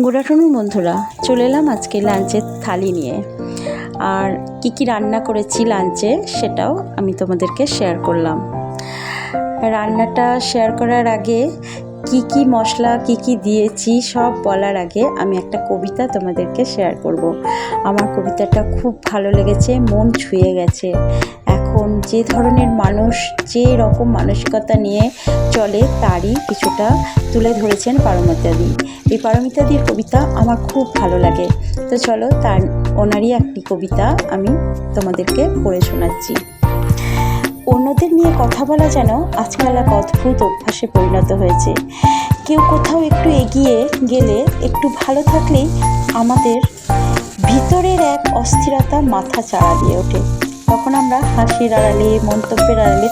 Good afternoon বন্ধুরা, চলে এলাম আজকে লাঞ্চের থালি নিয়ে। আর কি রান্না করেছি লাঞ্চে সেটাও আমি তোমাদেরকে শেয়ার করলাম। রান্নাটা শেয়ার করার আগে কি মশলা কি দিয়েছি সব বলার আগে আমি একটা কবিতা তোমাদেরকে শেয়ার করব। আমার কবিতাটা খুব ভালো লেগেছে, মন ছুঁয়ে গেছে। এখন যে ধরনের মানুষ যে রকম মানসিকতা নিয়ে চলে তারই কিছুটা তুলে ধরেছেন পারমিতাদি। এই পারমিতাদির কবিতা আমার খুব ভালো লাগে। তো চলো ওনারই একটি কবিতা আমি তোমাদেরকে পড়ে শোনাচ্ছি। অন্যদের নিয়ে কথা বলা যেন আজকাল এক অদ্ভুত অভ্যাসে পরিণত হয়েছে। কেউ কোথাও একটু এগিয়ে গেলে, একটু ভালো থাকলেই আমাদের ভিতরের এক অস্থিরতা মাথা চাড়া দিয়ে ওঠে। তখন আমরা হাসির আড়ালে, মন্তব্যের আড়ালে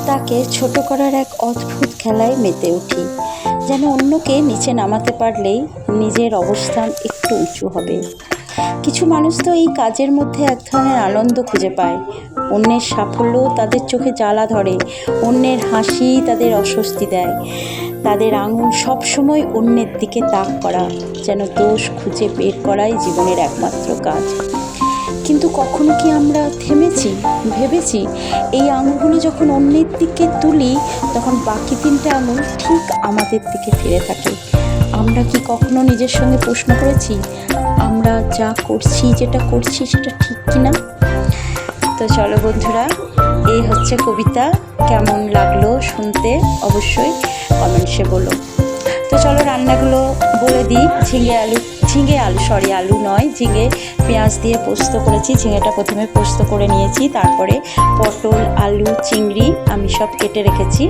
তাকে ছোট করার এক অদ্ভুত খেলায় মেতে উঠি। যেন অন্যকে নিচে নামাতে পারলেই নিজের অবস্থান একটু উঁচু হবে। কিছু মানুষ তো এই কাজের মধ্যে এক ধরনের আনন্দ খুঁজে পায়। অন্যের সাফল্য তাদের চোখে জ্বালা ধরে, অন্যের হাসি তাদের অস্বস্তি দেয়। তাদের আঙুল সবসময় অন্যের দিকে তাক করা, যেন দোষ খুঁজে বের করাই জীবনের একমাত্র কাজ। কিন্তু কখনো কি আমরা থেমেছি, ভেবেছি এই আঙুলগুলো যখন অন্যের দিকে তুলি তখন বাকি তিনটে আঙুল ঠিক আমাদের দিকে ফিরে থাকে? আমরা কি কখনো নিজের সঙ্গে প্রশ্ন করেছি আমরা যা করছি, যেটা করছি সেটা ঠিক কিনা? তো চলো বন্ধুরা, এই হচ্ছে কবিতা। কেমন লাগলো শুনতে অবশ্যই কমেন্টসে বলো। তো চলো রান্নাগুলো বলে দিই। আলু নয়, ঝিঙে পেঁয়াজ দিয়ে পোস্ত করেছি। ঝিঙেটা প্রথমে পোস্ত করে নিয়েছি, তারপরে পটল, আলু, চিংড়ি আমি সব কেটে রেখেছি,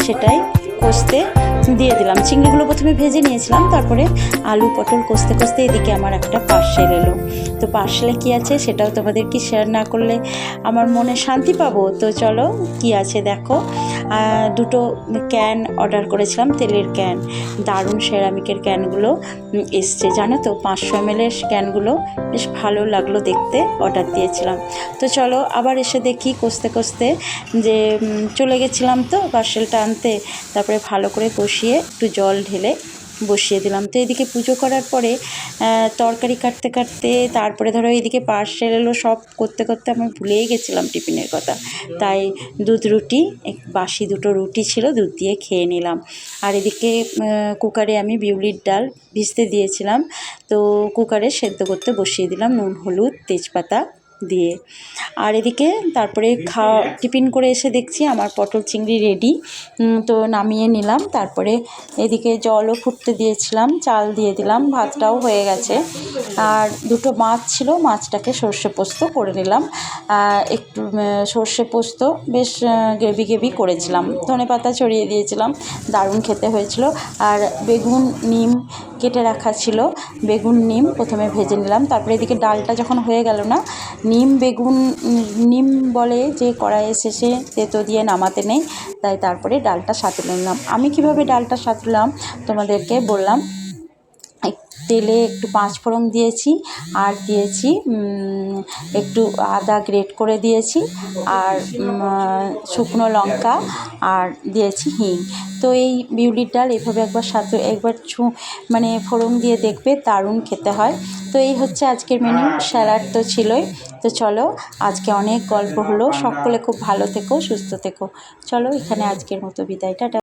সেটাই কষতে দিয়ে দিলাম। চিংড়িগুলো প্রথমে ভেজে নিয়েছিলাম, তারপরে আলু পটল কষতে কষতে এদিকে আমার একটা পার্সেল এলো। তো পার্সেলে কী আছে সেটাও তোমাদের কি শেয়ার না করলে আমার মনে শান্তি পাবো। তো চলো কি আছে দেখো। দুটো ক্যান অর্ডার করেছিলাম, তেলের ক্যান। দারুণ সেরামিকের ক্যানগুলো এসছে, জানো তো, 500 ml ক্যানগুলো বেশ ভালো লাগলো দেখতে, অর্ডার দিয়েছিলাম। তো চলো আবার এসে দেখি কষতে কষতে যে চলে গেছিলাম তো পার্সেলটা আনতে। তারপরে ভালো করে কষিয়ে একটু জল ঢেলে বসিয়ে দিলাম। তো এদিকে পুজো করার পরে তরকারি কাটতে কাটতে তারপরে ধরো এদিকে পার্সেল এলো, সব করতে করতে আমি ভুলেই গেছিলাম টিফিনের কথা। তাই বাসি দুটো রুটি ছিল, দুধ দিয়ে খেয়ে নিলাম। আর এদিকে কুকারে আমি বিউলির ডাল ভিজতে দিয়েছিলাম, তো কুকারে সেদ্ধ করতে বসিয়ে দিলাম নুন, হলুদ, তেজপাতা দিয়ে। আর এদিকে তারপরে টিফিন করে এসে দেখছি আমার পটল চিংড়ি রেডি। তো নামিয়ে নিলাম। তারপরে এদিকে জলও ফুটতে দিয়েছিলাম, চাল দিয়ে দিলাম, ভাতটাও হয়ে গেছে। আর দুটো মাছ ছিল, মাছটাকে সর্ষে পোস্ত করে নিলাম। একটু সর্ষে পোস্ত বেশ গ্রেভি করেছিলাম, ধনেপাতা ছড়িয়ে দিয়েছিলাম, দারুণ খেতে হয়েছিল। আর বেগুন নিম কেটে রাখা ছিল, বেগুন নিম প্রথমে ভেজে নিলাম। তারপরে এদিকে ডালটা যখন হয়ে গেল না, নিম বলে যে কড়াইয়ে শেষে তেতো দিয়ে নামাতে নেই, তাই তারপরে ডালটা সাঁতলে নিলাম। আমি কিভাবে ডালটা সাঁতলাম তোমাদেরকে বললাম। তেলে একটু 5 ফোড়ন দিয়েছি, আর দিয়েছি একটু আদা গ্রেট করে দিয়েছি, আর শুকনো লঙ্কা, আর দিয়েছি হিং। তো এই বিউলির ডাল এভাবে একবার ফোড়ন দিয়ে দেখবে, দারুণ খেতে হয়। তো এই হচ্ছে আজকের মেনু। স্যালাড তো ছিলই। তো চলো আজকে অনেক গল্প হলো। সকলে খুব ভালো থেকো, সুস্থ থেকো। চলো এখানে আজকের মতো বিদায়, টাটা।